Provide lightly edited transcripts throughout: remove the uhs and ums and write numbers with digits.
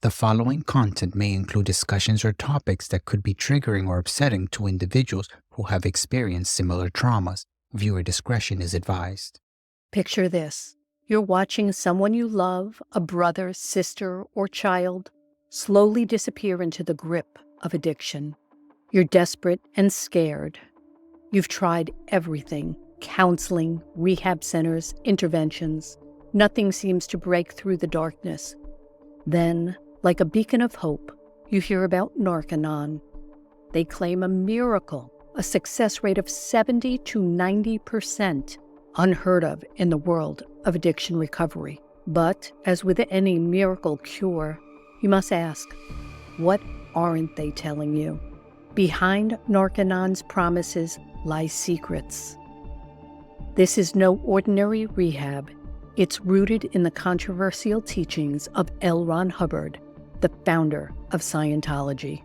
The following content may include discussions or topics that could be triggering or upsetting to individuals who have experienced similar traumas. Viewer discretion is advised. Picture this. You're watching someone you love, a brother, sister, or child, slowly disappear into the grip of addiction. You're desperate and scared. You've tried everything: counseling, rehab centers, interventions. Nothing seems to break through the darkness. Then, like a beacon of hope, you hear about Narconon. They claim a miracle, a success rate of 70 to 90%, unheard of in the world of addiction recovery. But, as with any miracle cure, you must ask, what aren't they telling you? Behind Narconon's promises lie secrets. This is no ordinary rehab. It's rooted in the controversial teachings of L. Ron Hubbard, the founder of Scientology.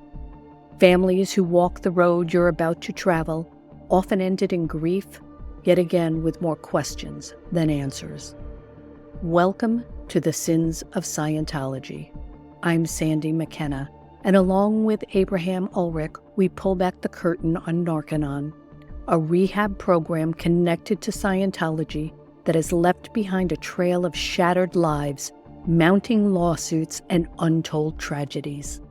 Families who walk the road you're about to travel often ended in grief, yet again with more questions than answers. Welcome to the Sins of Scientology. I'm Sandy McKenna, and along with Abraham Ulrich, we pull back the curtain on Narconon, a rehab program connected to Scientology that has left behind a trail of shattered lives, mounting lawsuits, and untold tragedies.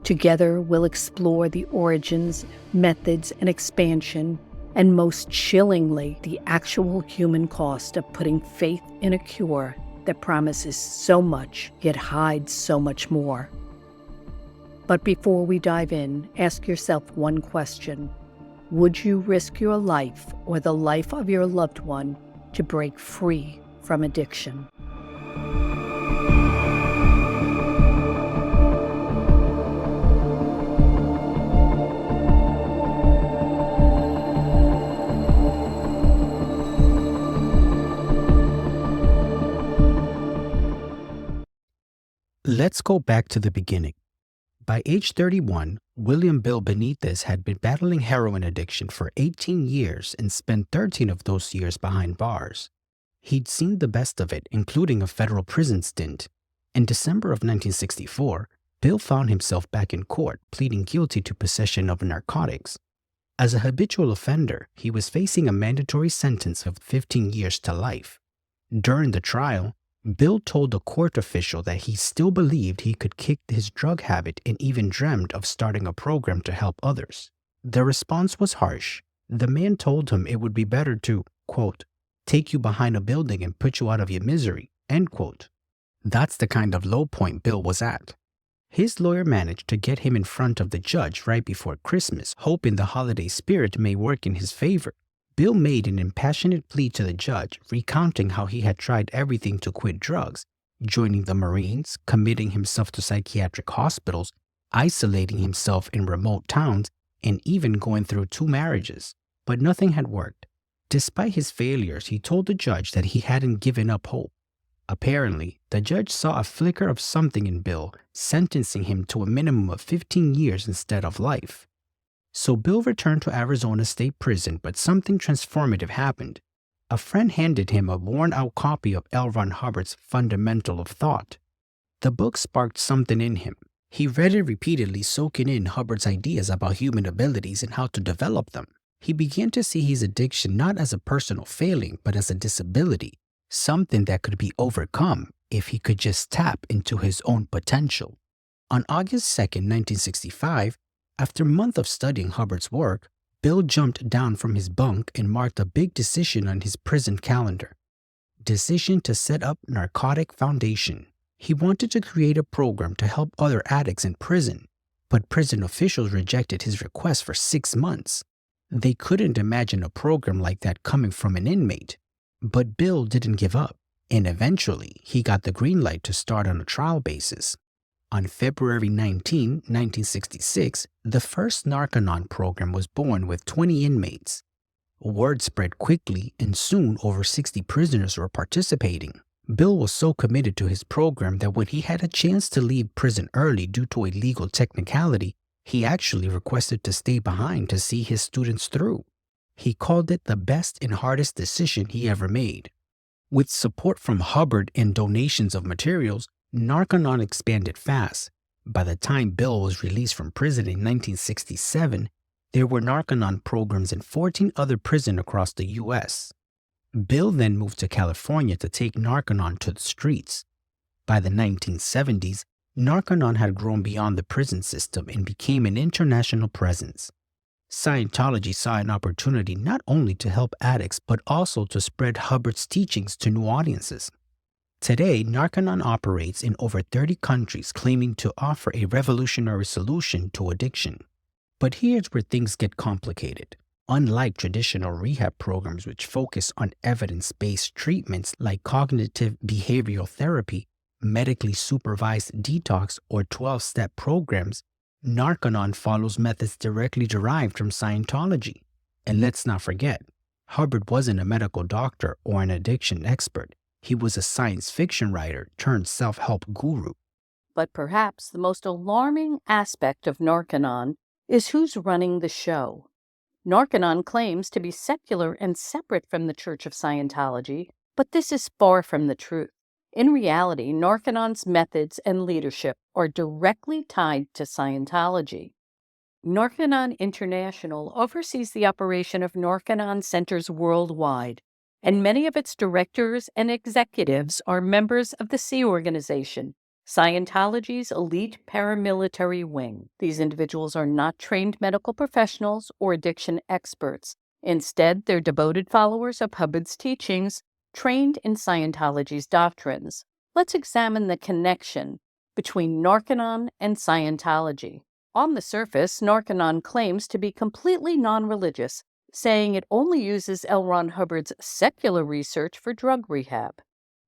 Together, we'll explore the origins, methods, and expansion, and most chillingly, the actual human cost of putting faith in a cure that promises so much, yet hides so much more. But before we dive in, ask yourself one question. Would you risk your life or the life of your loved one to break free from addiction? Let's go back to the beginning. By age 31, William Bill Benitez had been battling heroin addiction for 18 years and spent 13 of those years behind bars. He'd seen the best of it, including a federal prison stint. In December of 1964, Bill found himself back in court, pleading guilty to possession of narcotics. As a habitual offender, he was facing a mandatory sentence of 15 years to life. During the trial, Bill told a court official that he still believed he could kick his drug habit and even dreamed of starting a program to help others. The response was harsh. The man told him it would be better to, quote, take you behind a building and put you out of your misery, end quote. That's the kind of low point Bill was at. His lawyer managed to get him in front of the judge right before Christmas, hoping the holiday spirit may work in his favor. Bill made an impassioned plea to the judge, recounting how he had tried everything to quit drugs, joining the Marines, committing himself to psychiatric hospitals, isolating himself in remote towns, and even going through 2 marriages. But nothing had worked. Despite his failures, he told the judge that he hadn't given up hope. Apparently, the judge saw a flicker of something in Bill, sentencing him to a minimum of 15 years instead of life. So Bill returned to Arizona State Prison, but something transformative happened. A friend handed him a worn-out copy of L. Ron Hubbard's Fundamental of Thought. The book sparked something in him. He read it repeatedly, soaking in Hubbard's ideas about human abilities and how to develop them. He began to see his addiction not as a personal failing, but as a disability, something that could be overcome if he could just tap into his own potential. On August 2nd, 1965, after a month of studying Hubbard's work, Bill jumped down from his bunk and marked a big decision on his prison calendar. Decision to set up Narcotic Foundation. He wanted to create a program to help other addicts in prison, but prison officials rejected his request for 6 months. They couldn't imagine a program like that coming from an inmate. But Bill didn't give up, and eventually he got the green light to start on a trial basis. On February 19, 1966, the first Narconon program was born with 20 inmates. Word spread quickly, and soon over 60 prisoners were participating. Bill was so committed to his program that when he had a chance to leave prison early due to a legal technicality, he actually requested to stay behind to see his students through. He called it the best and hardest decision he ever made. With support from Hubbard and donations of materials, Narconon expanded fast. By the time Bill was released from prison in 1967, there were Narconon programs in 14 other prisons across the U.S. Bill then moved to California to take Narconon to the streets. By the 1970s, Narconon had grown beyond the prison system and became an international presence. Scientology saw an opportunity not only to help addicts but also to spread Hubbard's teachings to new audiences. Today, Narconon operates in over 30 countries, claiming to offer a revolutionary solution to addiction. But here's where things get complicated. Unlike traditional rehab programs which focus on evidence-based treatments like cognitive behavioral therapy, medically supervised detox, or 12-step programs, Narconon follows methods directly derived from Scientology. And let's not forget, Hubbard wasn't a medical doctor or an addiction expert. He was a science fiction writer turned self-help guru. But perhaps the most alarming aspect of Narconon is who's running the show. Narconon claims to be secular and separate from the Church of Scientology, but this is far from the truth. In reality, Narconon's methods and leadership are directly tied to Scientology. Narconon International oversees the operation of Narconon centers worldwide, and many of its directors and executives are members of the Sea Organization, Scientology's elite paramilitary wing. These individuals are not trained medical professionals or addiction experts. Instead, they're devoted followers of Hubbard's teachings, trained in Scientology's doctrines. Let's examine the connection between Narconon and Scientology. On the surface, Narconon claims to be completely non-religious, saying it only uses L. Ron Hubbard's secular research for drug rehab.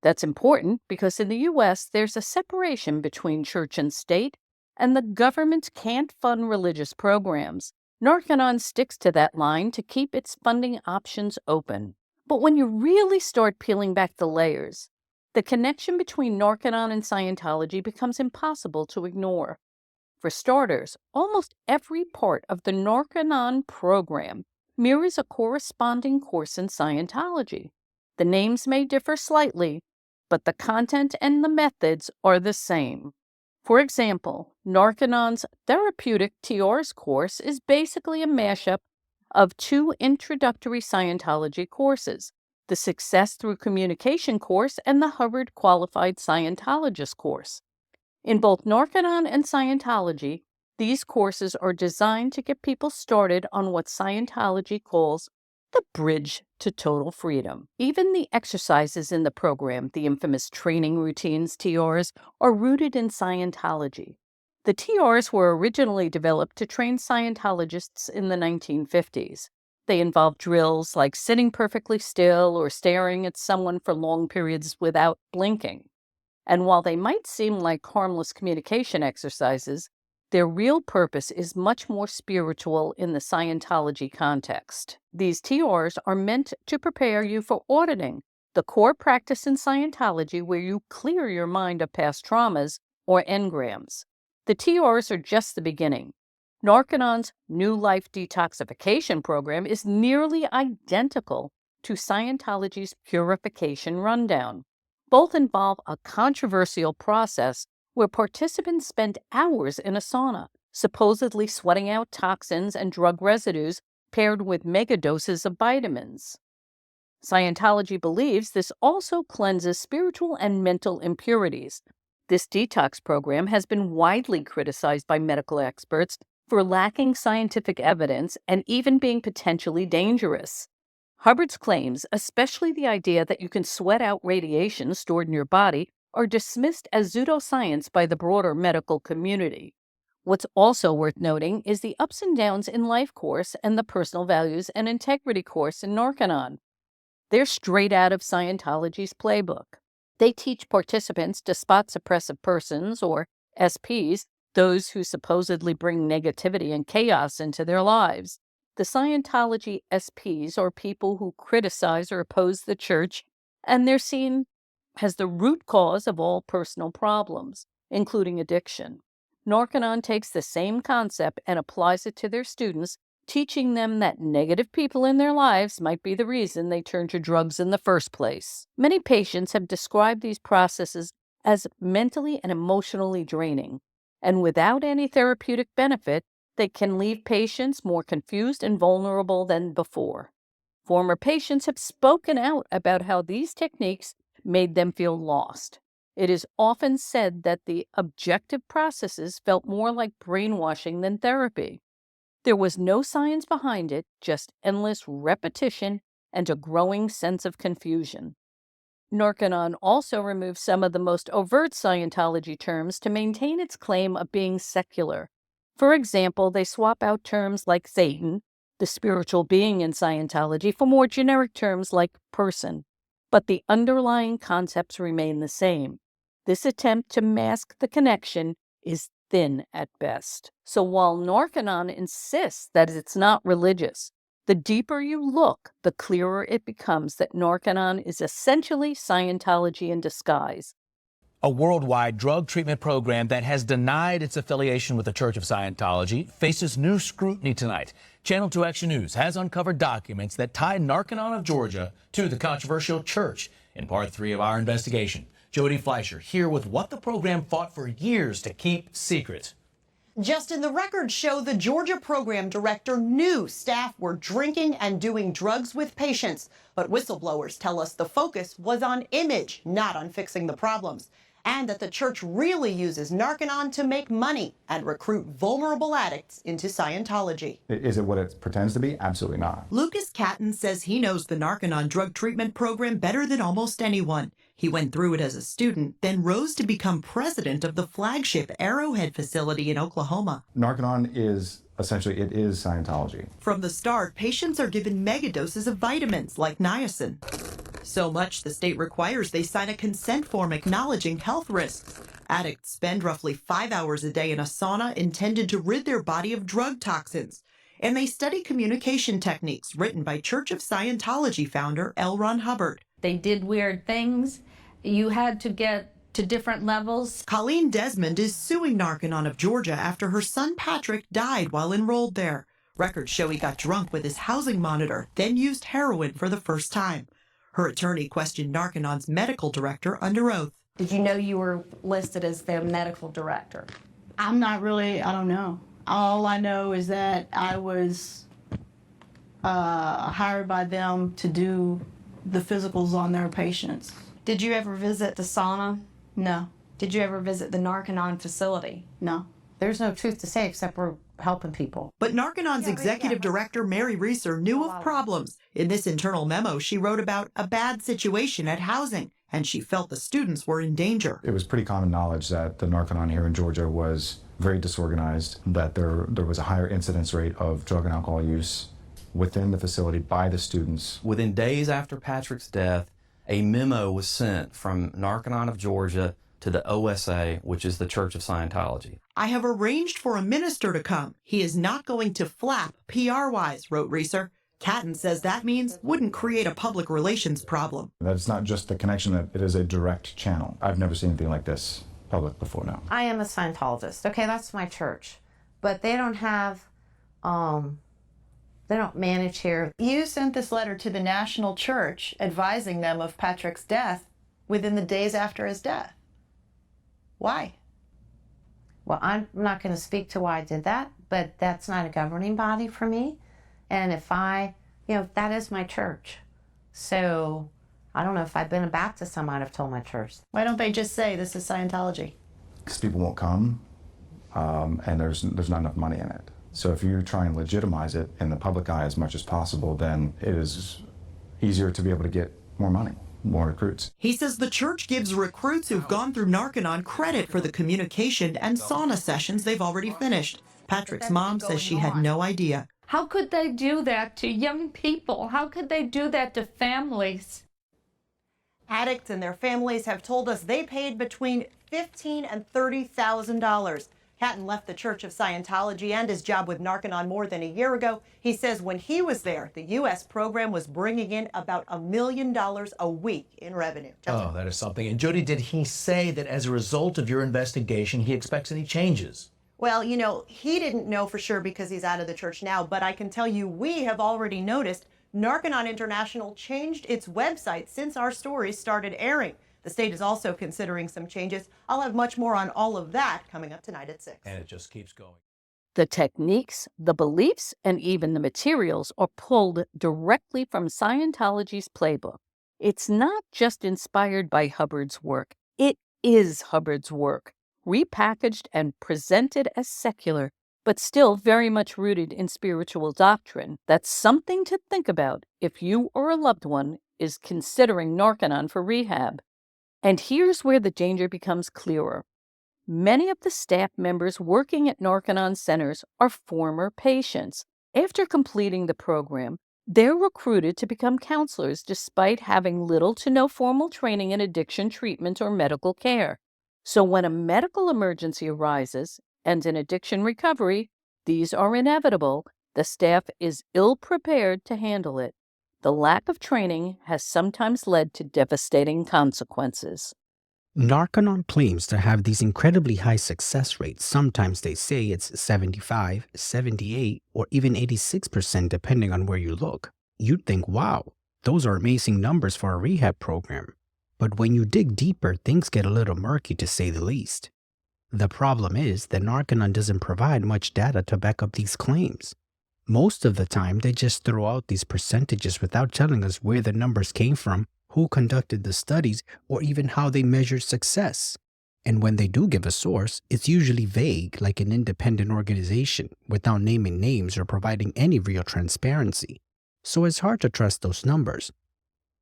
That's important because in the U.S., there's a separation between church and state, and the government can't fund religious programs. Narconon sticks to that line to keep its funding options open. But when you really start peeling back the layers, the connection between Narconon and Scientology becomes impossible to ignore. For starters, almost every part of the Narconon program mirrors a corresponding course in Scientology. The names may differ slightly, but the content and the methods are the same. For example, Narconon's Therapeutic TRs course is basically a mashup of two introductory Scientology courses, the Success Through Communication course and the Hubbard Qualified Scientologist course. In both Narconon and Scientology, these courses are designed to get people started on what Scientology calls the bridge to total freedom. Even the exercises in the program, the infamous training routines, TRs, are rooted in Scientology. The TRs were originally developed to train Scientologists in the 1950s. They involved drills like sitting perfectly still or staring at someone for long periods without blinking. And while they might seem like harmless communication exercises, their real purpose is much more spiritual in the Scientology context. These TRs are meant to prepare you for auditing, the core practice in Scientology where you clear your mind of past traumas or engrams. The TRs are just the beginning. Narconon's New Life Detoxification program is nearly identical to Scientology's Purification Rundown. Both involve a controversial process where participants spend hours in a sauna, supposedly sweating out toxins and drug residues paired with megadoses of vitamins. Scientology believes this also cleanses spiritual and mental impurities. This detox program has been widely criticized by medical experts for lacking scientific evidence and even being potentially dangerous. Hubbard's claims, especially the idea that you can sweat out radiation stored in your body, are dismissed as pseudoscience by the broader medical community. What's also worth noting is the ups and downs in life course and the personal values and integrity course in Narconon. They're straight out of Scientology's playbook. They teach participants to spot suppressive persons, or SPs, those who supposedly bring negativity and chaos into their lives. The Scientology SPs are people who criticize or oppose the church, and they're seen as the root cause of all personal problems, including addiction. Narconon takes the same concept and applies it to their students, teaching them that negative people in their lives might be the reason they turn to drugs in the first place. Many patients have described these processes as mentally and emotionally draining, and without any therapeutic benefit, they can leave patients more confused and vulnerable than before. Former patients have spoken out about how these techniques made them feel lost. It is often said that the objective processes felt more like brainwashing than therapy. There was no science behind it, just endless repetition and a growing sense of confusion. Narconon also removed some of the most overt Scientology terms to maintain its claim of being secular. For example, they swap out terms like Satan, the spiritual being in Scientology, for more generic terms like person. But the underlying concepts remain the same. This attempt to mask the connection is thin at best. So while Narconon insists that it's not religious, the deeper you look, the clearer it becomes that Narconon is essentially Scientology in disguise. A worldwide drug treatment program that has denied its affiliation with the Church of Scientology faces new scrutiny tonight. Channel 2 Action News has uncovered documents that tie Narconon of Georgia to the controversial church in part 3 of our investigation. Jody Fleischer here with what the program fought for years to keep secret. Justin, the records show the Georgia program director knew staff were drinking and doing drugs with patients. But whistleblowers tell us the focus was on image, not on fixing the problems. And that the church really uses Narconon to make money and recruit vulnerable addicts into Scientology. Is it what it pretends to be? Absolutely not. Lucas Catton says he knows the Narconon drug treatment program better than almost anyone. He went through it as a student, then rose to become president of the flagship Arrowhead facility in Oklahoma. Narconon is essentially, it is Scientology. From the start, patients are given megadoses of vitamins like niacin. So much the state requires they sign a consent form acknowledging health risks. Addicts spend roughly 5 hours a day in a sauna intended to rid their body of drug toxins. And they study communication techniques written by Church of Scientology founder L. Ron Hubbard. They did weird things. You had to get to different levels. Colleen Desmond is suing Narconon of Georgia after her son Patrick died while enrolled there. Records show he got drunk with his housing monitor, then used heroin for the first time. Her attorney questioned Narconon's medical director under oath. Did you know you were listed as their medical director? I don't know. All I know is that I was hired by them to do the physicals on their patients. Did you ever visit the sauna? No, Did you ever visit the Narconon facility? no. There's no truth to say except we're helping people. But Narconon's executive director, Mary Reeser, knew of problems. In this internal memo, she wrote about a bad situation at housing, and she felt the students were in danger. It was pretty common knowledge that the Narconon here in Georgia was very disorganized, that there was a higher incidence rate of drug and alcohol use within the facility by the students. Within days after Patrick's death, a memo was sent from Narconon of Georgia to the OSA, which is the Church of Scientology. I have arranged for a minister to come. He is not going to flap PR-wise, wrote Reeser. Catton says that means wouldn't create a public relations problem. That it's not just the connection, that it is a direct channel. I've never seen anything like this public before now. I am a Scientologist. Okay, that's my church. But they don't have, they don't manage here. You sent this letter to the national church advising them of Patrick's death within the days after his death. Why? Well, I'm not going to speak to why I did that, but that's not a governing body for me. And if that is my church. So I don't know if I'd been a Baptist, I might have told my church. Why don't they just say this is Scientology? Because people won't come, and there's not enough money in it. So if you try and legitimize it in the public eye as much as possible, then it is easier to be able to get more money, more recruits. He says the church gives recruits who've gone through Narconon credit for the communication and sauna sessions they've already finished. Patrick's mom says she had no idea. How could they do that to young people? How could they do that to families? Addicts and their families have told us they paid between $15,000 and $30,000. Catton left the Church of Scientology and his job with Narconon more than a year ago. He says when he was there, the U.S. program was bringing in about $1 million a week in revenue. Oh, that is something. And Jody, did he say that as a result of your investigation, he expects any changes? Well, he didn't know for sure because he's out of the church now, but I can tell you we have already noticed Narconon International changed its website since our stories started airing. The state is also considering some changes. I'll have much more on all of that coming up tonight at 6. And it just keeps going. The techniques, the beliefs, and even the materials are pulled directly from Scientology's playbook. It's not just inspired by Hubbard's work, it is Hubbard's work, repackaged and presented as secular, but still very much rooted in spiritual doctrine. That's something to think about if you or a loved one is considering Narconon for rehab. And here's where the danger becomes clearer. Many of the staff members working at Narconon centers are former patients. After completing the program, they're recruited to become counselors despite having little to no formal training in addiction treatment or medical care. So when a medical emergency arises and an addiction recovery, these are inevitable, the staff is ill-prepared to handle it. The lack of training has sometimes led to devastating consequences. Narconon claims to have these incredibly high success rates. Sometimes they say it's 75, 78, or even 86% depending on where you look. You'd think, wow, those are amazing numbers for a rehab program. But when you dig deeper, things get a little murky to say the least. The problem is that Narconon doesn't provide much data to back up these claims. Most of the time, they just throw out these percentages without telling us where the numbers came from, who conducted the studies, or even how they measured success. And when they do give a source, it's usually vague, like an independent organization, without naming names or providing any real transparency. So it's hard to trust those numbers.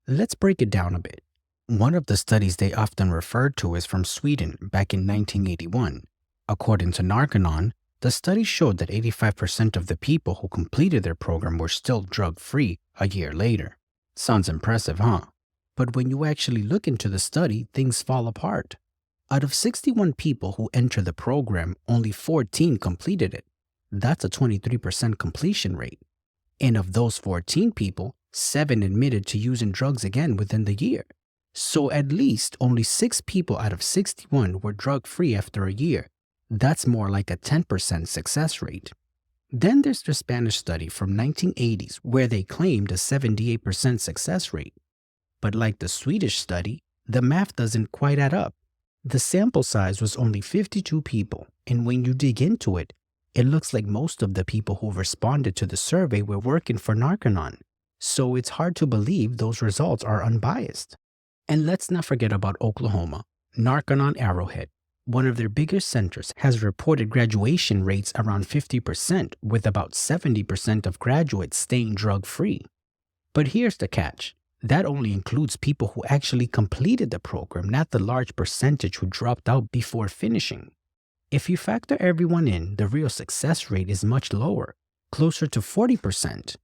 Let's break it down a bit. One of the studies they often refer to is from Sweden back in 1981. According to Narconon, the study showed that 85% of the people who completed their program were still drug-free a year later. Sounds impressive, huh? But when you actually look into the study, things fall apart. Out of 61 people who entered the program, only 14 completed it. That's a 23% completion rate. And of those 14 people, 7 admitted to using drugs again within the year. So at least only 6 people out of 61 were drug-free after a year. That's more like a 10% success rate. Then there's the Spanish study from 1980s where they claimed a 78% success rate. But like the Swedish study, the math doesn't quite add up. The sample size was only 52 people, and when you dig into it, it looks like most of the people who responded to the survey were working for Narconon. So it's hard to believe those results are unbiased. And let's not forget about Oklahoma. Narconon Arrowhead, one of their biggest centers, has reported graduation rates around 50%, with about 70% of graduates staying drug-free. But here's the catch. That only includes people who actually completed the program, not the large percentage who dropped out before finishing. If you factor everyone in, the real success rate is much lower, closer to 40%.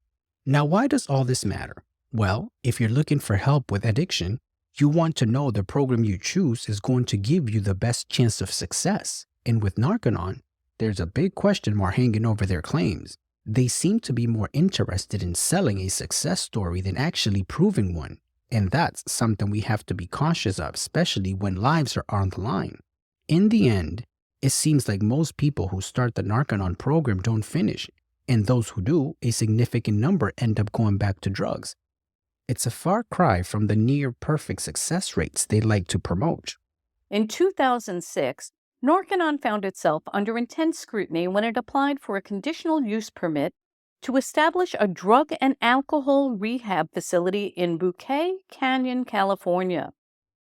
Now, why does all this matter? Well, if you're looking for help with addiction, you want to know the program you choose is going to give you the best chance of success. And with Narconon, there's a big question mark hanging over their claims. They seem to be more interested in selling a success story than actually proving one. And that's something we have to be cautious of, especially when lives are on the line. In the end, it seems like most people who start the Narconon program don't finish, and those who do, a significant number end up going back to drugs. It's a far cry from the near-perfect success rates they like to promote. In 2006, Narconon found itself under intense scrutiny when it applied for a conditional use permit to establish a drug and alcohol rehab facility in Bouquet Canyon, California.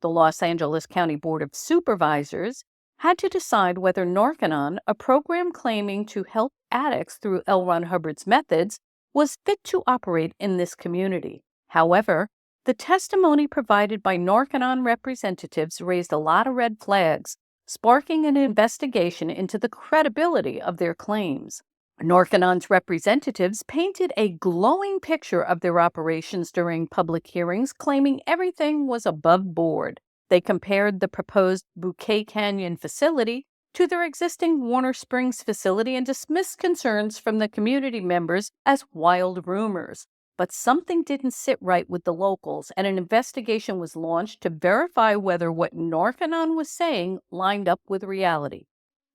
The Los Angeles County Board of Supervisors had to decide whether Narconon, a program claiming to help addicts through L. Ron Hubbard's methods, was fit to operate in this community. However, the testimony provided by Narconon representatives raised a lot of red flags, sparking an investigation into the credibility of their claims. Narconon's representatives painted a glowing picture of their operations during public hearings, claiming everything was above board. They compared the proposed Bouquet Canyon facility to their existing Warner Springs facility and dismissed concerns from the community members as wild rumors. But something didn't sit right with the locals, and an investigation was launched to verify whether what Narconon was saying lined up with reality.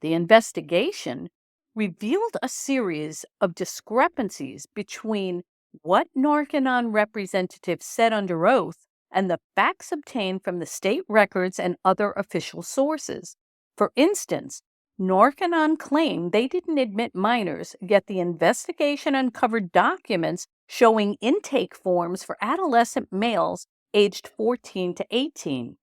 The investigation revealed a series of discrepancies between what Narconon representatives said under oath and the facts obtained from the state records and other official sources. For instance, Narconon claimed they didn't admit minors, yet the investigation uncovered documents showing intake forms for adolescent males aged 14 to 18.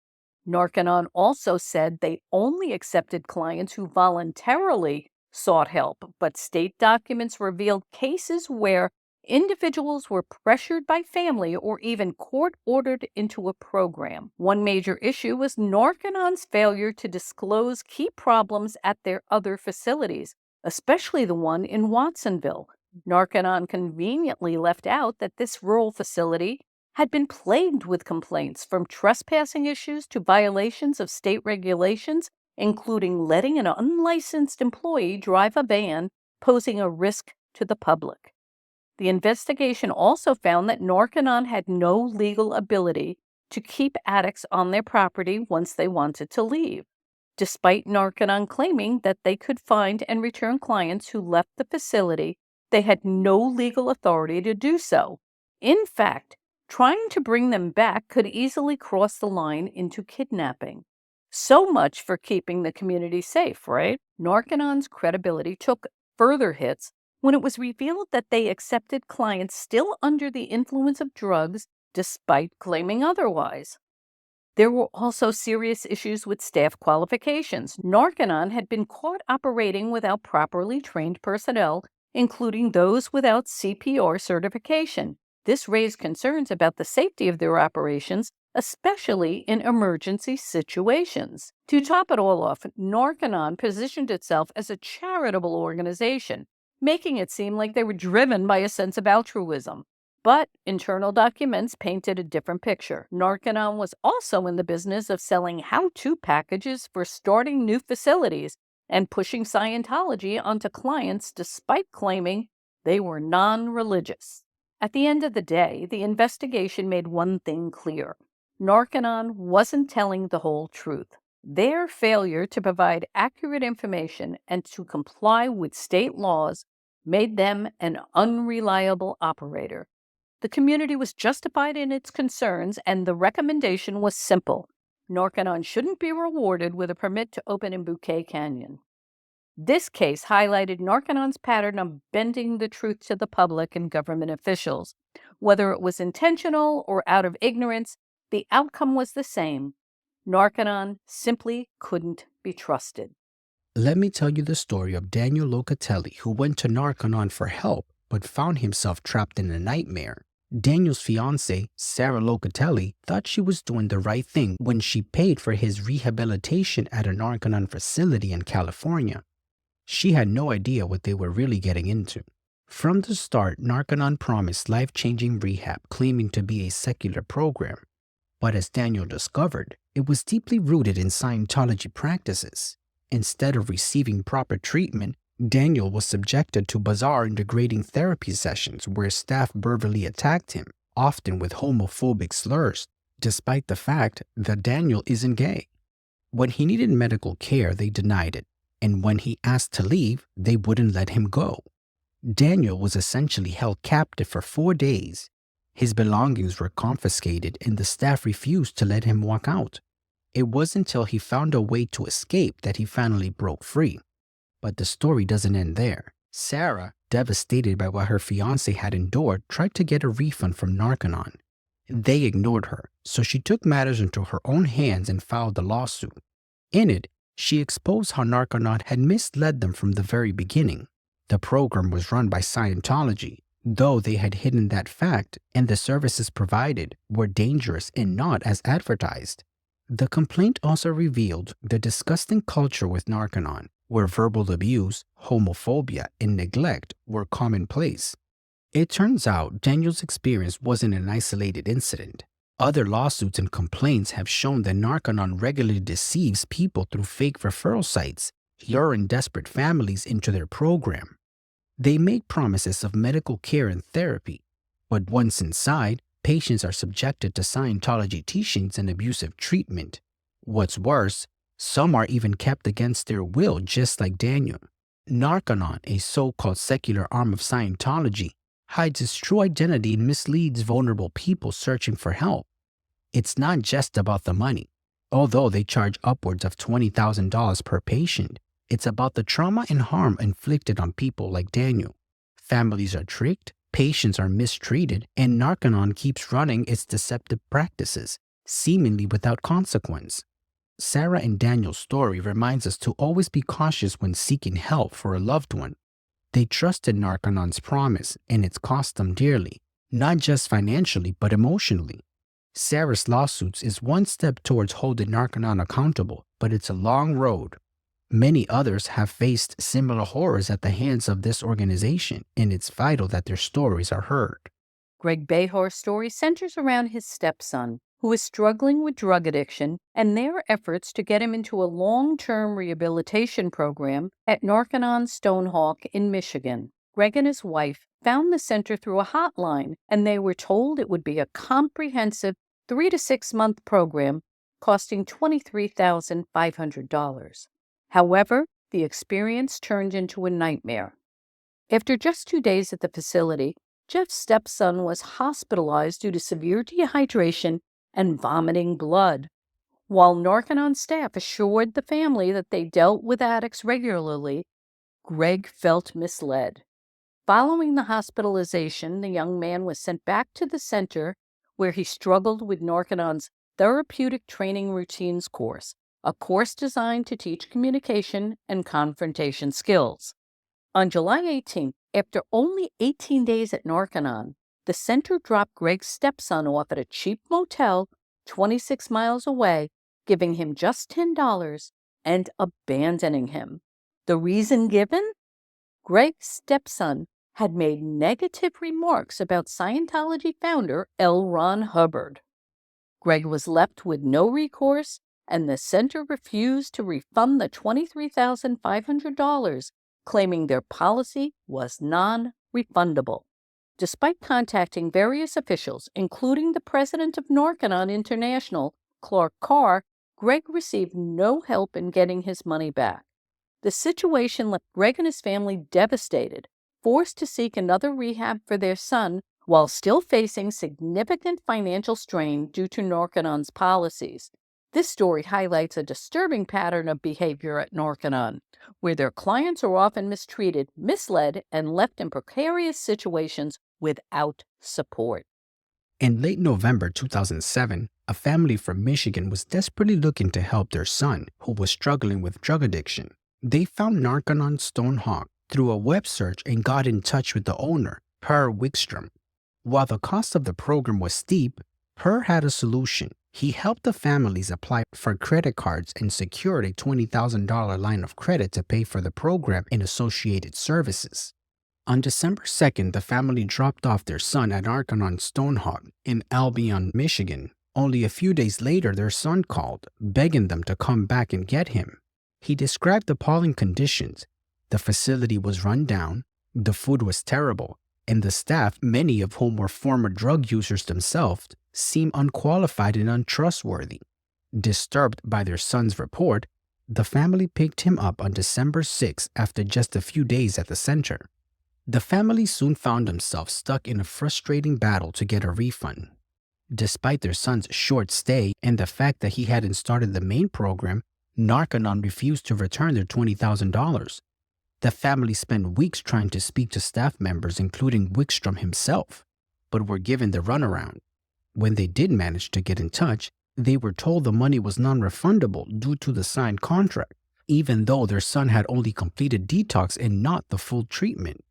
Narconon also said they only accepted clients who voluntarily sought help, but state documents revealed cases where individuals were pressured by family or even court-ordered into a program. One major issue was Narconon's failure to disclose key problems at their other facilities, especially the one in Watsonville. Narconon conveniently left out that this rural facility had been plagued with complaints, from trespassing issues to violations of state regulations, including letting an unlicensed employee drive a van, posing a risk to the public. The investigation also found that Narconon had no legal ability to keep addicts on their property once they wanted to leave, despite Narconon claiming that they could find and return clients who left the facility. They had no legal authority to do so. In fact, trying to bring them back could easily cross the line into kidnapping. So much for keeping the community safe, right? Narconon's credibility took further hits when it was revealed that they accepted clients still under the influence of drugs despite claiming otherwise. There were also serious issues with staff qualifications. Narconon had been caught operating without properly trained personnel, including those without CPR certification. This raised concerns about the safety of their operations, especially in emergency situations. To top it all off, Narconon positioned itself as a charitable organization, making it seem like they were driven by a sense of altruism. But internal documents painted a different picture. Narconon was also in the business of selling how-to packages for starting new facilities and pushing Scientology onto clients despite claiming they were non-religious. At the end of the day, the investigation made one thing clear. Narconon wasn't telling the whole truth. Their failure to provide accurate information and to comply with state laws made them an unreliable operator. The community was justified in its concerns, and the recommendation was simple. Narconon shouldn't be rewarded with a permit to open in Bouquet Canyon. This case highlighted Narconon's pattern of bending the truth to the public and government officials. Whether it was intentional or out of ignorance, the outcome was the same. Narconon simply couldn't be trusted. Let me tell you the story of Daniel Locatelli, who went to Narconon for help but found himself trapped in a nightmare. Daniel's fiancée, Sarah Locatelli, thought she was doing the right thing when she paid for his rehabilitation at a Narconon facility in California. She had no idea what they were really getting into. From the start, Narconon promised life-changing rehab, claiming to be a secular program. But as Daniel discovered, it was deeply rooted in Scientology practices. Instead of receiving proper treatment, Daniel was subjected to bizarre and degrading therapy sessions where staff verbally attacked him, often with homophobic slurs, despite the fact that Daniel isn't gay. When he needed medical care, they denied it, and when he asked to leave, they wouldn't let him go. Daniel was essentially held captive for 4 days. His belongings were confiscated, and the staff refused to let him walk out. It wasn't until he found a way to escape that he finally broke free. But the story doesn't end there. Sarah, devastated by what her fiancé had endured, tried to get a refund from Narconon. They ignored her, so she took matters into her own hands and filed a lawsuit. In it, she exposed how Narconon had misled them from the very beginning. The program was run by Scientology, though they had hidden that fact, and the services provided were dangerous and not as advertised. The complaint also revealed the disgusting culture with Narconon, where verbal abuse, homophobia, and neglect were commonplace. It turns out Daniel's experience wasn't an isolated incident. Other lawsuits and complaints have shown that Narconon regularly deceives people through fake referral sites, luring desperate families into their program. They make promises of medical care and therapy, but once inside, patients are subjected to Scientology teachings and abusive treatment. What's worse, some are even kept against their will, just like Daniel. Narconon, a so-called secular arm of Scientology, hides its true identity and misleads vulnerable people searching for help. It's not just about the money. Although they charge upwards of $20,000 per patient, it's about the trauma and harm inflicted on people like Daniel. Families are tricked, patients are mistreated, and Narconon keeps running its deceptive practices, seemingly without consequence. Sarah and Daniel's story reminds us to always be cautious when seeking help for a loved one. They trusted Narconon's promise, and it's cost them dearly, not just financially but emotionally. Sarah's lawsuits is one step towards holding Narconon accountable, but it's a long road. Many others have faced similar horrors at the hands of this organization, and it's vital that their stories are heard. Greg Beha's story centers around his stepson, who is struggling with drug addiction, and their efforts to get him into a long-term rehabilitation program at Narconon Stonehawk in Michigan. Greg and his wife found the center through a hotline, and they were told it would be a comprehensive 3 to 6 month program costing $23,500. However, the experience turned into a nightmare. After just 2 days at the facility, Jeff's stepson was hospitalized due to severe dehydration and vomiting blood. While Narconon staff assured the family that they dealt with addicts regularly, Greg felt misled. Following the hospitalization, the young man was sent back to the center where he struggled with Narconon's Therapeutic Training Routines course, a course designed to teach communication and confrontation skills. On July 18th, after only 18 days at Narconon, the center dropped Greg's stepson off at a cheap motel 26 miles away, giving him just $10 and abandoning him. The reason given? Greg's stepson had made negative remarks about Scientology founder L. Ron Hubbard. Greg was left with no recourse, and the center refused to refund the $23,500, claiming their policy was non-refundable. Despite contacting various officials, including the president of Narconon International, Clark Carr, Greg received no help in getting his money back. The situation left Greg and his family devastated, forced to seek another rehab for their son while still facing significant financial strain due to Narconon's policies. This story highlights a disturbing pattern of behavior at Narconon, where their clients are often mistreated, misled, and left in precarious situations without support. In late November 2007, a family from Michigan was desperately looking to help their son, who was struggling with drug addiction. They found Narconon Stonehawk through a web search and got in touch with the owner, Per Wickstrom. While the cost of the program was steep, Per had a solution. He helped the families apply for credit cards and secured a $20,000 line of credit to pay for the program and associated services. On December 2nd, the family dropped off their son at Narconon Stonehawk in Albion, Michigan. Only a few days later, their son called, begging them to come back and get him. He described appalling conditions. The facility was run down, the food was terrible, and the staff, many of whom were former drug users themselves, seemed unqualified and untrustworthy. Disturbed by their son's report, the family picked him up on December 6 after just a few days at the center. The family soon found themselves stuck in a frustrating battle to get a refund. Despite their son's short stay and the fact that he hadn't started the main program, Narconon refused to return their $20,000. The family spent weeks trying to speak to staff members, including Wickstrom himself, but were given the runaround. When they did manage to get in touch, they were told the money was non-refundable due to the signed contract, even though their son had only completed detox and not the full treatment.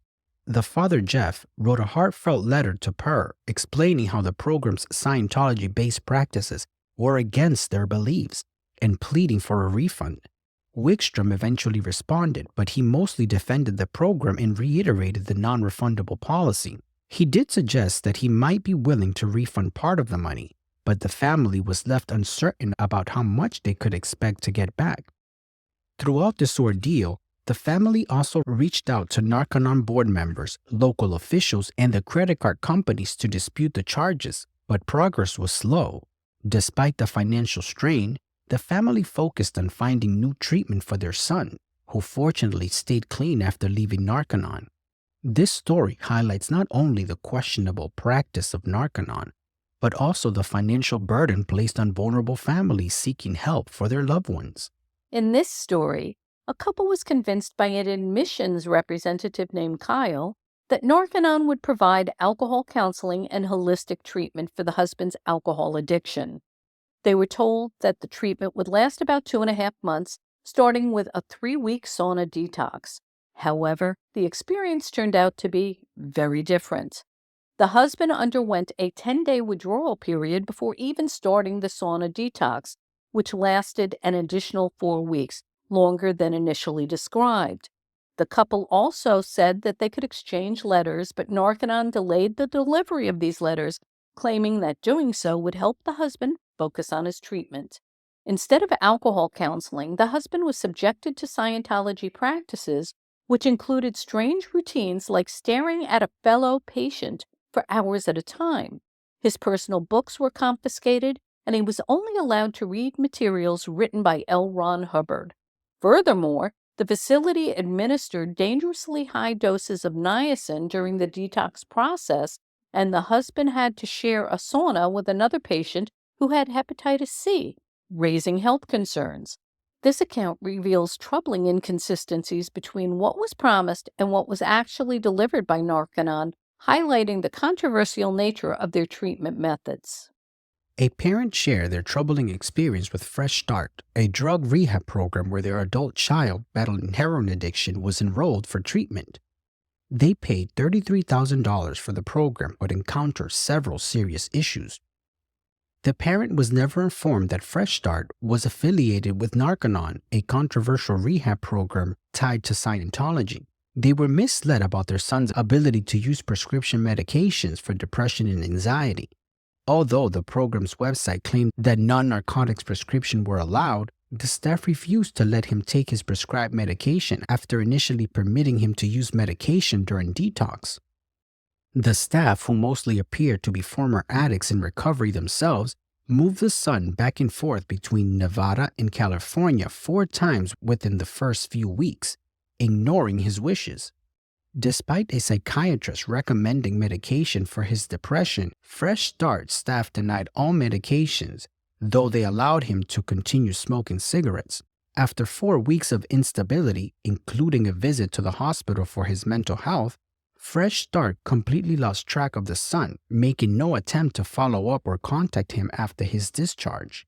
The father, Jeff, wrote a heartfelt letter to Per explaining how the program's Scientology-based practices were against their beliefs and pleading for a refund. Wickstrom eventually responded, but he mostly defended the program and reiterated the non-refundable policy. He did suggest that he might be willing to refund part of the money, but the family was left uncertain about how much they could expect to get back. Throughout this ordeal, the family also reached out to Narconon board members, local officials, and the credit card companies to dispute the charges, but progress was slow. Despite the financial strain, the family focused on finding new treatment for their son, who fortunately stayed clean after leaving Narconon. This story highlights not only the questionable practice of Narconon, but also the financial burden placed on vulnerable families seeking help for their loved ones. In this story, a couple was convinced by an admissions representative named Kyle that Narconon would provide alcohol counseling and holistic treatment for the husband's alcohol addiction. They were told that the treatment would last about 2.5 months, starting with a 3-week sauna detox. However, the experience turned out to be very different. The husband underwent a 10-day withdrawal period before even starting the sauna detox, which lasted an additional 4 weeks, longer than initially described. The couple also said that they could exchange letters, but Narconon delayed the delivery of these letters, claiming that doing so would help the husband focus on his treatment. Instead of alcohol counseling, the husband was subjected to Scientology practices, which included strange routines like staring at a fellow patient for hours at a time. His personal books were confiscated, and he was only allowed to read materials written by L. Ron Hubbard. Furthermore, the facility administered dangerously high doses of niacin during the detox process, and the husband had to share a sauna with another patient who had hepatitis C, raising health concerns. This account reveals troubling inconsistencies between what was promised and what was actually delivered by Narconon, highlighting the controversial nature of their treatment methods. A parent shared their troubling experience with Fresh Start, a drug rehab program where their adult child battling heroin addiction was enrolled for treatment. They paid $33,000 for the program but encountered several serious issues. The parent was never informed that Fresh Start was affiliated with Narconon, a controversial rehab program tied to Scientology. They were misled about their son's ability to use prescription medications for depression and anxiety. Although the program's website claimed that non-narcotics prescriptions were allowed, the staff refused to let him take his prescribed medication after initially permitting him to use medication during detox. The staff, who mostly appeared to be former addicts in recovery themselves, moved the son back and forth between Nevada and California 4 times within the first few weeks, ignoring his wishes. Despite a psychiatrist recommending medication for his depression, Fresh Start staff denied all medications, though they allowed him to continue smoking cigarettes. After 4 weeks of instability, including a visit to the hospital for his mental health, Fresh Start completely lost track of the son, making no attempt to follow up or contact him after his discharge.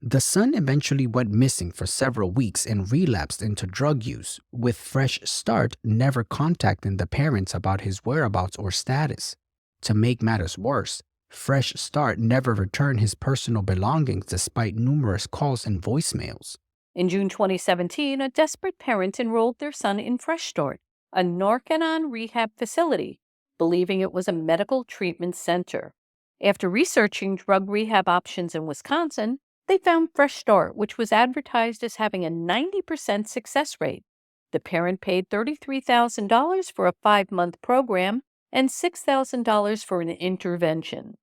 The son eventually went missing for several weeks and relapsed into drug use, with Fresh Start never contacting the parents about his whereabouts or status. To make matters worse, Fresh Start never returned his personal belongings despite numerous calls and voicemails. In June 2017, a desperate parent enrolled their son in Fresh Start, a Narconon rehab facility, believing it was a medical treatment center. After researching drug rehab options in Wisconsin, they found Fresh Start, which was advertised as having a 90% success rate. The parent paid $33,000 for a 5-month program and $6,000 for an intervention.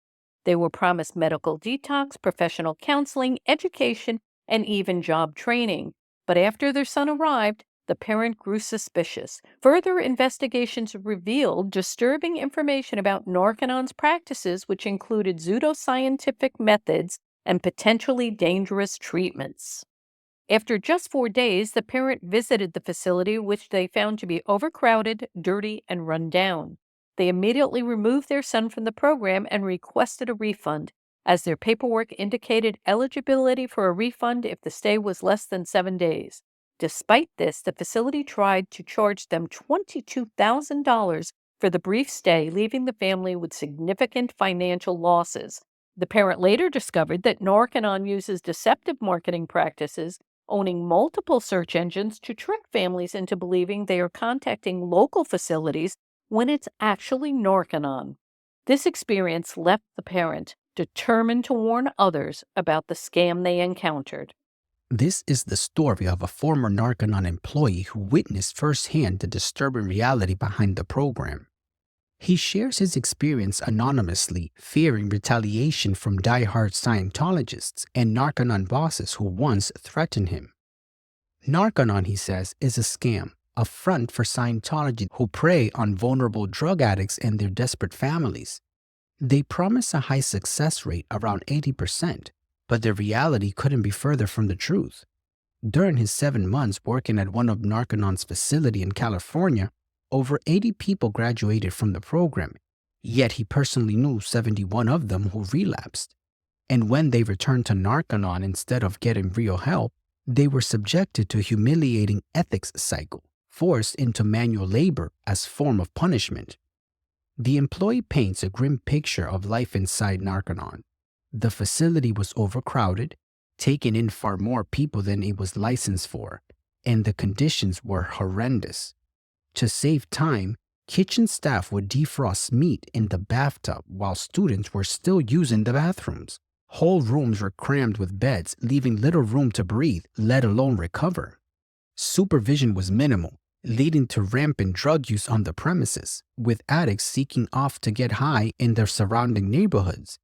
They were promised medical detox, professional counseling, education, and even job training. But after their son arrived, the parent grew suspicious. Further investigations revealed disturbing information about Narconon's practices, which included pseudoscientific methods and potentially dangerous treatments. After just 4 days, the parent visited the facility, which they found to be overcrowded, dirty, and run down. They immediately removed their son from the program and requested a refund, as their paperwork indicated eligibility for a refund if the stay was less than 7 days. Despite this, the facility tried to charge them $22,000 for the brief stay, leaving the family with significant financial losses. The parent later discovered that Narconon uses deceptive marketing practices, owning multiple search engines to trick families into believing they are contacting local facilities when it's actually Narconon. This experience left the parent determined to warn others about the scam they encountered. This is the story of a former Narconon employee who witnessed firsthand the disturbing reality behind the program. He shares his experience anonymously, fearing retaliation from die-hard Scientologists and Narconon bosses who once threatened him. Narconon, he says, is a scam, a front for Scientology who prey on vulnerable drug addicts and their desperate families. They promised a high success rate around 80%, but the reality couldn't be further from the truth. During his 7 months working at one of Narconon's facility in California, over 80 people graduated from the program, yet he personally knew 71 of them who relapsed. And when they returned to Narconon instead of getting real help, they were subjected to humiliating ethics cycle, forced into manual labor as form of punishment. The employee paints a grim picture of life inside Narconon. The facility was overcrowded, taking in far more people than it was licensed for, and the conditions were horrendous. To save time, kitchen staff would defrost meat in the bathtub while students were still using the bathrooms. Whole rooms were crammed with beds, leaving little room to breathe, let alone recover. Supervision was minimal, leading to rampant drug use on the premises, with addicts seeking off to get high in their surrounding neighborhoods.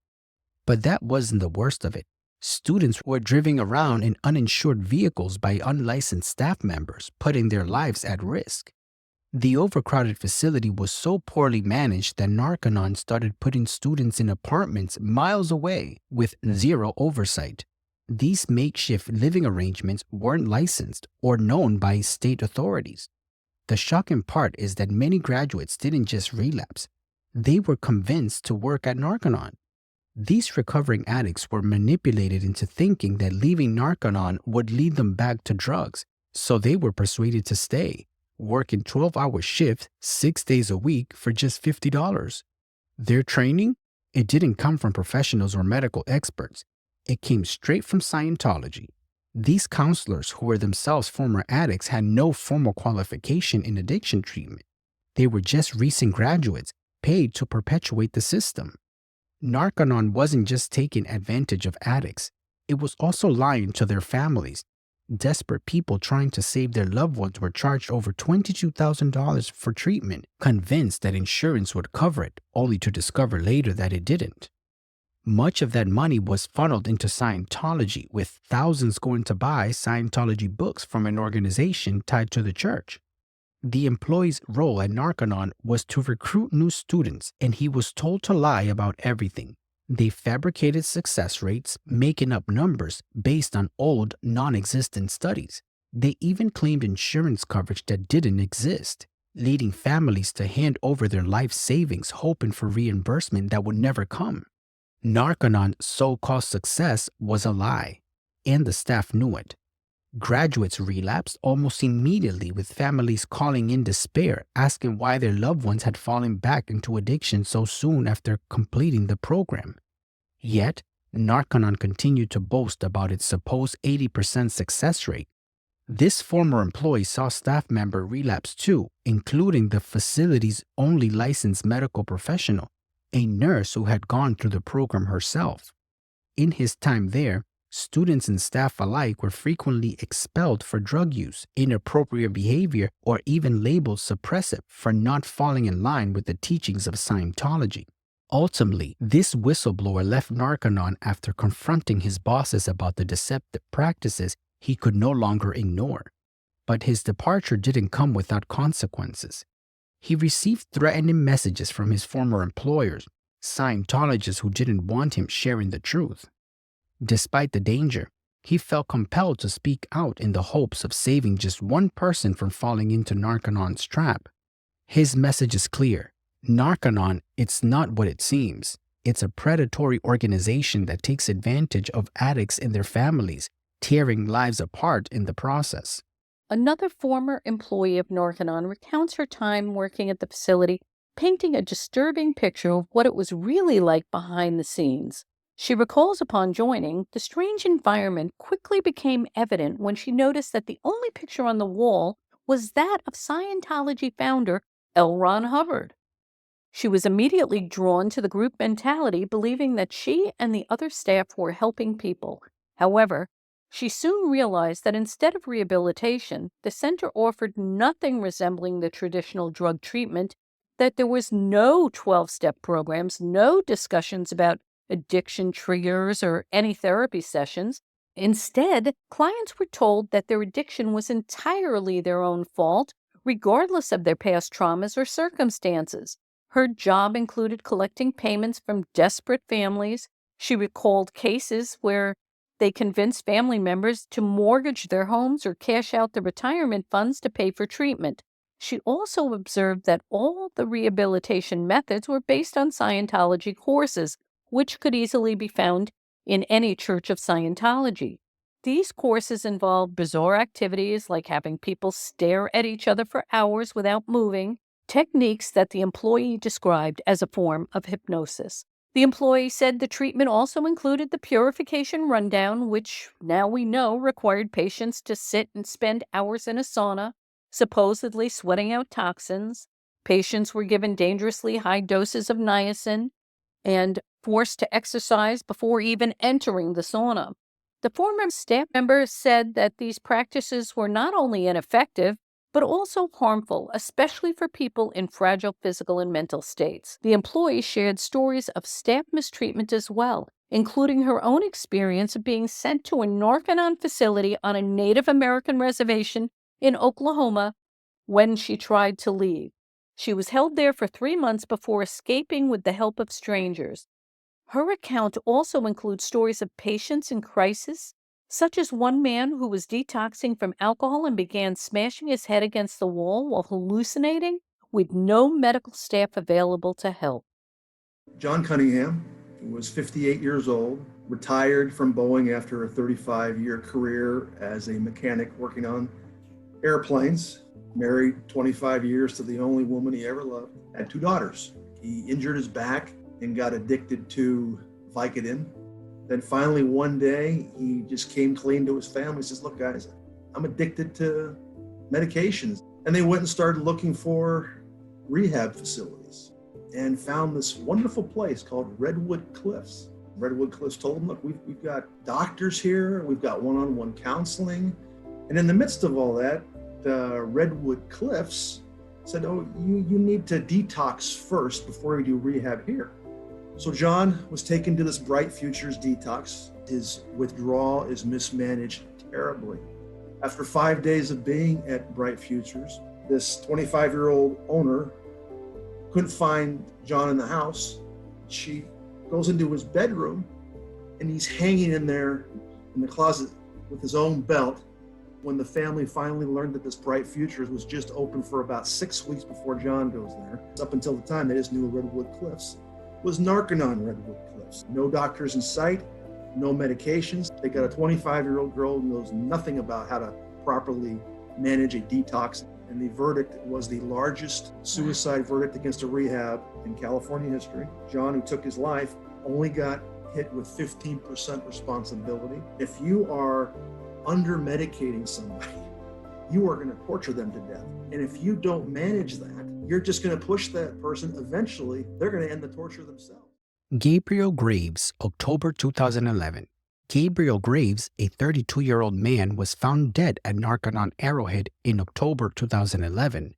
But that wasn't the worst of it. Students were driven around in uninsured vehicles by unlicensed staff members, putting their lives at risk. The overcrowded facility was so poorly managed that Narconon started putting students in apartments miles away with zero oversight. These makeshift living arrangements weren't licensed or known by state authorities. The shocking part is that many graduates didn't just relapse. They were convinced to work at Narconon. These recovering addicts were manipulated into thinking that leaving Narconon would lead them back to drugs, so they were persuaded to stay, working 12-hour shifts 6 days a week for just $50. Their training? It didn't come from professionals or medical experts. It came straight from Scientology. These counselors, who were themselves former addicts, had no formal qualification in addiction treatment. They were just recent graduates, paid to perpetuate the system. Narconon wasn't just taking advantage of addicts. It was also lying to their families. Desperate people trying to save their loved ones were charged over $22,000 for treatment, convinced that insurance would cover it, only to discover later that it didn't. Much of that money was funneled into Scientology, with thousands going to buy Scientology books from an organization tied to the church. The employee's role at Narconon was to recruit new students, and he was told to lie about everything. They fabricated success rates, making up numbers based on old, non-existent studies. They even claimed insurance coverage that didn't exist, leading families to hand over their life savings hoping for reimbursement that would never come. Narconon's so-called success was a lie, and the staff knew it. Graduates relapsed almost immediately, with families calling in despair, asking why their loved ones had fallen back into addiction so soon after completing the program. Yet, Narconon continued to boast about its supposed 80% success rate. This former employee saw staff member relapse too, including the facility's only licensed medical professional, a nurse who had gone through the program herself. In his time there, students and staff alike were frequently expelled for drug use, inappropriate behavior, or even labeled suppressive for not falling in line with the teachings of Scientology. Ultimately, this whistleblower left Narconon after confronting his bosses about the deceptive practices he could no longer ignore. But his departure didn't come without consequences. He received threatening messages from his former employers, Scientologists who didn't want him sharing the truth. Despite the danger, he felt compelled to speak out in the hopes of saving just one person from falling into Narconon's trap. His message is clear. Narconon, it's not what it seems. It's a predatory organization that takes advantage of addicts and their families, tearing lives apart in the process. Another former employee of Narconon recounts her time working at the facility, painting a disturbing picture of what it was really like behind the scenes. She recalls upon joining, the strange environment quickly became evident when she noticed that the only picture on the wall was that of Scientology founder L. Ron Hubbard. She was immediately drawn to the group mentality, believing that she and the other staff were helping people. However, she soon realized that instead of rehabilitation, the center offered nothing resembling the traditional drug treatment, that there was no 12-step programs, no discussions about addiction triggers or any therapy sessions. Instead, clients were told that their addiction was entirely their own fault, regardless of their past traumas or circumstances. Her job included collecting payments from desperate families. She recalled cases where they convinced family members to mortgage their homes or cash out the retirement funds to pay for treatment. She also observed that all the rehabilitation methods were based on Scientology courses, which could easily be found in any Church of Scientology. These courses involved bizarre activities like having people stare at each other for hours without moving, techniques that the employee described as a form of hypnosis. The employee said the treatment also included the purification rundown, which now we know required patients to sit and spend hours in a sauna, supposedly sweating out toxins. Patients were given dangerously high doses of niacin and forced to exercise before even entering the sauna. The former staff member said that these practices were not only ineffective, but also harmful, especially for people in fragile physical and mental states. The employee shared stories of staff mistreatment as well, including her own experience of being sent to a Narconon facility on a Native American reservation in Oklahoma when she tried to leave. She was held there for 3 months before escaping with the help of strangers. Her account also includes stories of patients in crisis, such as one man who was detoxing from alcohol and began smashing his head against the wall while hallucinating with no medical staff available to help. John Cunningham was 58 years old, retired from Boeing after a 35-year career as a mechanic working on airplanes, married 25 years to the only woman he ever loved, had 2 daughters. He injured his back and got addicted to Vicodin. Then finally one day, he just came clean to his family. He says, look guys, I'm addicted to medications. And they went and started looking for rehab facilities and found this wonderful place called Redwood Cliffs. Redwood Cliffs told them, look, we've got doctors here, we've got one-on-one counseling. And in the midst of all that, Redwood Cliffs said, oh, you need to detox first before you do rehab here. So John was taken to this Bright Futures detox. His withdrawal is mismanaged terribly. After 5 days of being at Bright Futures, this 25-year-old owner couldn't find John in the house. She goes into his bedroom and he's hanging in there in the closet with his own belt. When the family finally learned that this Bright Futures was just open for about 6 weeks before John goes there, up until the time they just knew Redwood Cliffs, was Narconon Redwood Cliffs. No doctors in sight, no medications. They got a 25-year-old girl who knows nothing about how to properly manage a detox. And the verdict was the largest suicide verdict against a rehab in California history. John, who took his life, only got hit with 15% responsibility. If you are under-medicating somebody, you are going to torture them to death. And if you don't manage that, you're just going to push that person. Eventually, they're going to end the torture themselves. Gabriel Graves, October 2011. Gabriel Graves, a 32-year-old man, was found dead at Narconon Arrowhead in October 2011.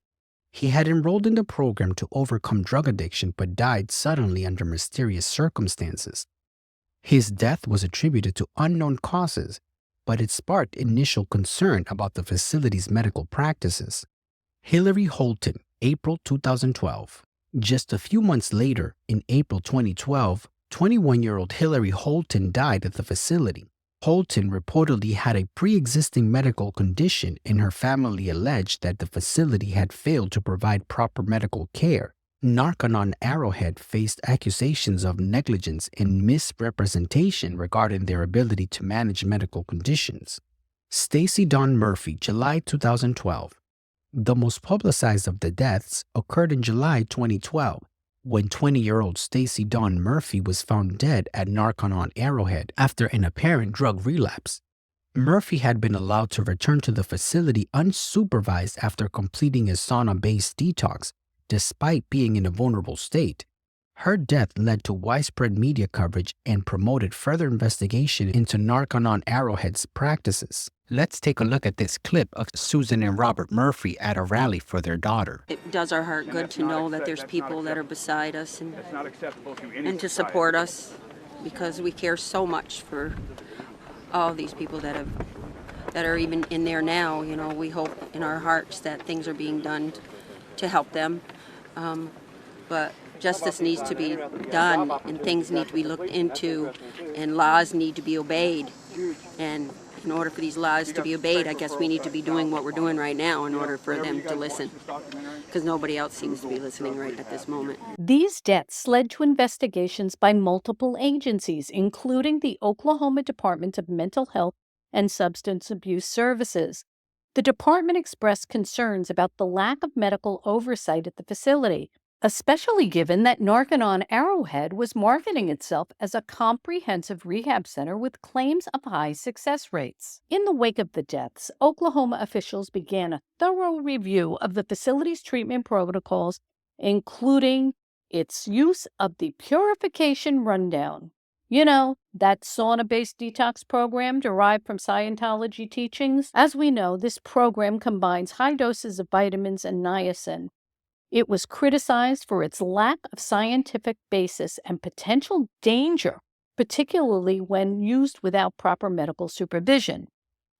He had enrolled in the program to overcome drug addiction but died suddenly under mysterious circumstances. His death was attributed to unknown causes, but it sparked initial concern about the facility's medical practices. Hillary Holton, April 2012. Just a few months later, in April 2012, 21-year-old Hillary Holton died at the facility. Holton reportedly had a pre-existing medical condition, and her family alleged that the facility had failed to provide proper medical care. Narconon Arrowhead faced accusations of negligence and misrepresentation regarding their ability to manage medical conditions. Stacy Dawn Murphy, July 2012. The most publicized of the deaths occurred in July 2012, when 20-year-old Stacy Dawn Murphy was found dead at Narconon Arrowhead after an apparent drug relapse. Murphy had been allowed to return to the facility unsupervised after completing a sauna-based detox, despite being in a vulnerable state. Her death led to widespread media coverage and promoted further investigation into Narconon Arrowhead's practices. Let's take a look at this clip of Susan and Robert Murphy at a rally for their daughter. It does our heart good to know that there's people that are beside us and to support us, because we care so much for all these people that are even in there now. You know, we hope in our hearts that things are being done to help them. But justice needs to be done, and things need to be looked into, and laws need to be obeyed. And in order for these laws to be obeyed, I guess we need to be doing what we're doing right now in order for them to listen, because nobody else seems to be listening right at this moment. These deaths led to investigations by multiple agencies, including the Oklahoma Department of Mental Health and Substance Abuse Services. The department expressed concerns about the lack of medical oversight at the facility, especially given that Narconon Arrowhead was marketing itself as a comprehensive rehab center with claims of high success rates. In the wake of the deaths, Oklahoma officials began a thorough review of the facility's treatment protocols, including its use of the Purification Rundown. You know, that sauna-based detox program derived from Scientology teachings? As we know, this program combines high doses of vitamins and niacin. It was criticized for its lack of scientific basis and potential danger, particularly when used without proper medical supervision.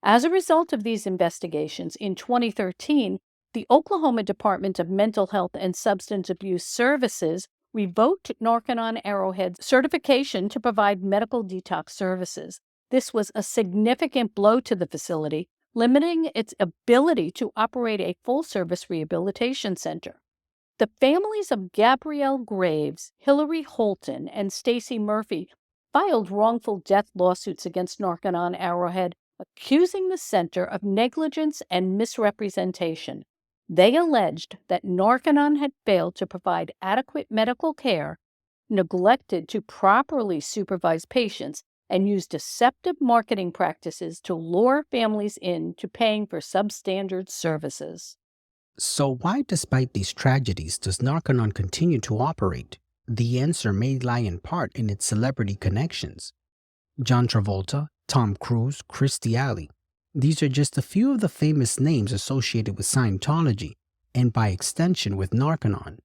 As a result of these investigations, in 2013, the Oklahoma Department of Mental Health and Substance Abuse Services revoked Narconon Arrowhead's certification to provide medical detox services. This was a significant blow to the facility, limiting its ability to operate a full-service rehabilitation center. The families of Gabrielle Graves, Hillary Holton, and Stacy Murphy filed wrongful death lawsuits against Narconon Arrowhead, accusing the center of negligence and misrepresentation. They alleged that Narconon had failed to provide adequate medical care, neglected to properly supervise patients, and used deceptive marketing practices to lure families into paying for substandard services. So why, despite these tragedies, does Narconon continue to operate? The answer may lie in part in its celebrity connections. John Travolta, Tom Cruise, Kirstie Alley. These are just a few of the famous names associated with Scientology, and by extension with Narconon.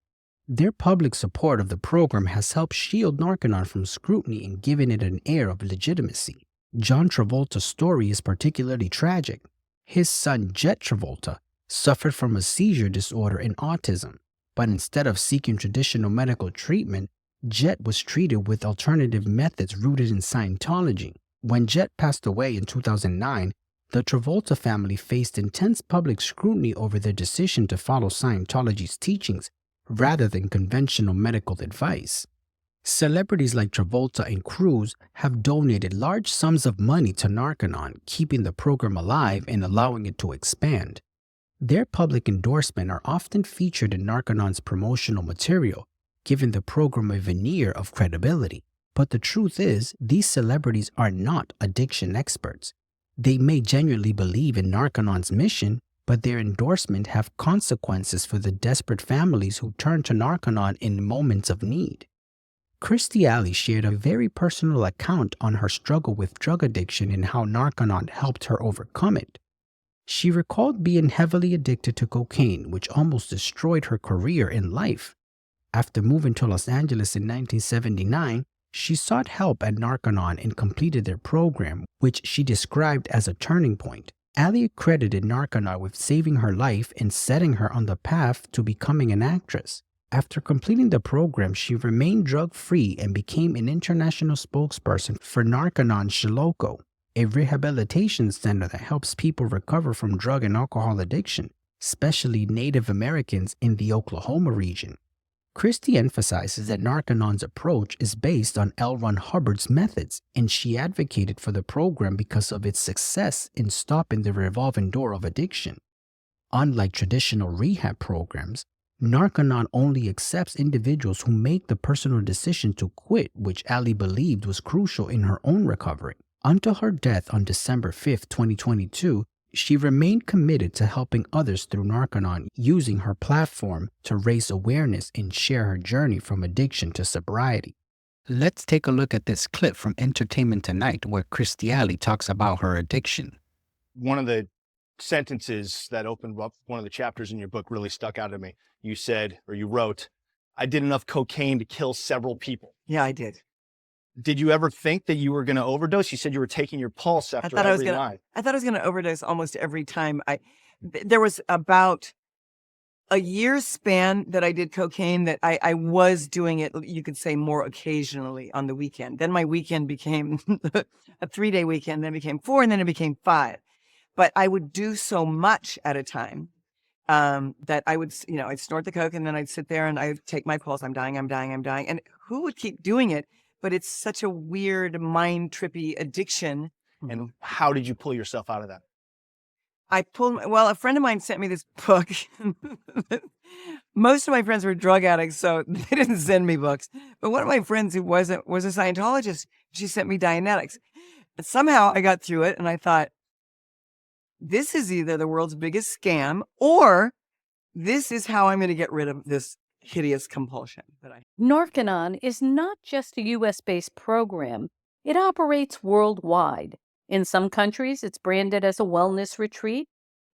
Their public support of the program has helped shield Narconon from scrutiny and given it an air of legitimacy. John Travolta's story is particularly tragic. His son, Jet Travolta, suffered from a seizure disorder and autism, but instead of seeking traditional medical treatment, Jet was treated with alternative methods rooted in Scientology. When Jet passed away in 2009, the Travolta family faced intense public scrutiny over their decision to follow Scientology's teachings rather than conventional medical advice. Celebrities like Travolta and Cruise have donated large sums of money to Narconon, keeping the program alive and allowing it to expand. Their public endorsement are often featured in Narconon's promotional material, giving the program a veneer of credibility. But the truth is, these celebrities are not addiction experts. They may genuinely believe in Narconon's mission, but their endorsement have consequences for the desperate families who turn to Narconon in moments of need. Kirstie Alley shared a very personal account on her struggle with drug addiction and how Narconon helped her overcome it. She recalled being heavily addicted to cocaine, which almost destroyed her career and life. After moving to Los Angeles in 1979, she sought help at Narconon and completed their program, which she described as a turning point. Alley credited Narconon with saving her life and setting her on the path to becoming an actress. After completing the program, she remained drug-free and became an international spokesperson for Narconon Shiloko, a rehabilitation center that helps people recover from drug and alcohol addiction, especially Native Americans in the Oklahoma region. Kirstie emphasizes that Narconon's approach is based on L. Ron Hubbard's methods, and she advocated for the program because of its success in stopping the revolving door of addiction. Unlike traditional rehab programs, Narconon only accepts individuals who make the personal decision to quit, which Alley believed was crucial in her own recovery. Until her death on December 5, 2022, she remained committed to helping others through Narconon, using her platform to raise awareness and share her journey from addiction to sobriety. Let's take a look at this clip from Entertainment Tonight where Kirstie Alley talks about her addiction. One of the sentences that opened up one of the chapters in your book really stuck out to me. You said, or you wrote, "I did enough cocaine to kill several people." Yeah, I did. Did you ever think that you were going to overdose? You said you were taking your pulse after every line. I thought I was going to overdose almost every time. There was about a year span that I did cocaine that I was doing it, you could say, more occasionally on the weekend. Then my weekend became a 3-day weekend, then it became 4, and then it became 5. But I would do so much at a time that I would, I'd snort the coke and then I'd sit there and I'd take my pulse. I'm dying, I'm dying, I'm dying. And who would keep doing it? But it's such a weird, mind trippy addiction. And how did you pull yourself out of that? A friend of mine sent me this book. Most of my friends were drug addicts, so they didn't send me books. But one of my friends who was a Scientologist, she sent me Dianetics. And somehow I got through it and I thought, this is either the world's biggest scam or this is how I'm going to get rid of this hideous compulsion that I. Narconon is not just a U.S.-based program. It operates worldwide. In some countries, it's branded as a wellness retreat.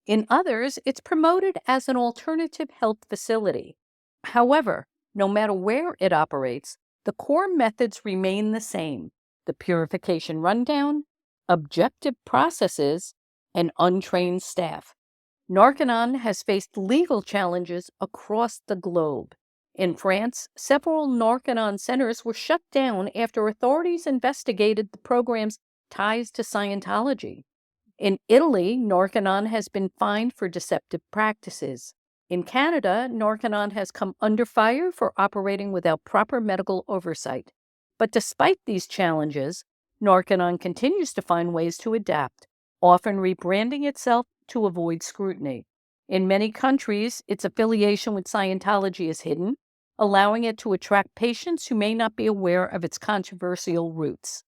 In others, it's promoted as an alternative health facility. However, no matter where it operates, the core methods remain the same: the purification rundown, objective processes, and untrained staff. Narconon has faced legal challenges across the globe. In France, several Narconon centers were shut down after authorities investigated the program's ties to Scientology. In Italy, Narconon has been fined for deceptive practices. In Canada, Narconon has come under fire for operating without proper medical oversight. But despite these challenges, Narconon continues to find ways to adapt, often rebranding itself to avoid scrutiny. In many countries, its affiliation with Scientology is hidden, allowing it to attract patients who may not be aware of its controversial roots.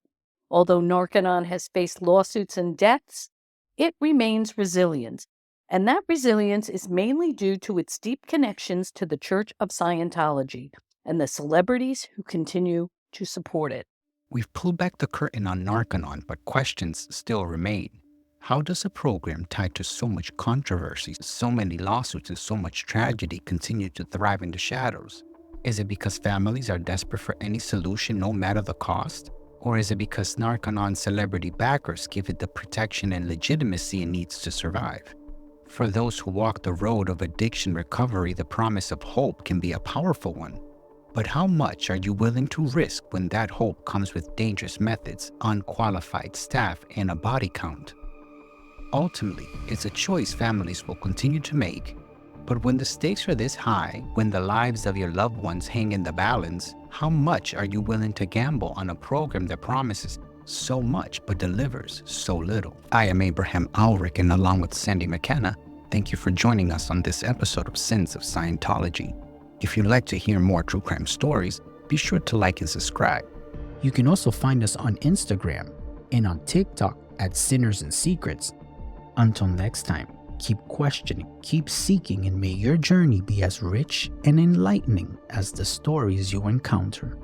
Although Narconon has faced lawsuits and deaths, it remains resilient, and that resilience is mainly due to its deep connections to the Church of Scientology and the celebrities who continue to support it. We've pulled back the curtain on Narconon, but questions still remain. How does a program tied to so much controversy, so many lawsuits, and so much tragedy continue to thrive in the shadows? Is it because families are desperate for any solution, no matter the cost? Or is it because Narconon celebrity backers give it the protection and legitimacy it needs to survive? For those who walk the road of addiction recovery, the promise of hope can be a powerful one. But how much are you willing to risk when that hope comes with dangerous methods, unqualified staff, and a body count? Ultimately, it's a choice families will continue to make. But when the stakes are this high, when the lives of your loved ones hang in the balance, how much are you willing to gamble on a program that promises so much but delivers so little? I am Abraham Ulrich, and along with Sandy McKenna, thank you for joining us on this episode of Sins of Scientology. If you'd like to hear more true crime stories, be sure to like and subscribe. You can also find us on Instagram and on TikTok at Sinners and Secrets. Until next time, keep questioning, keep seeking, and may your journey be as rich and enlightening as the stories you encounter.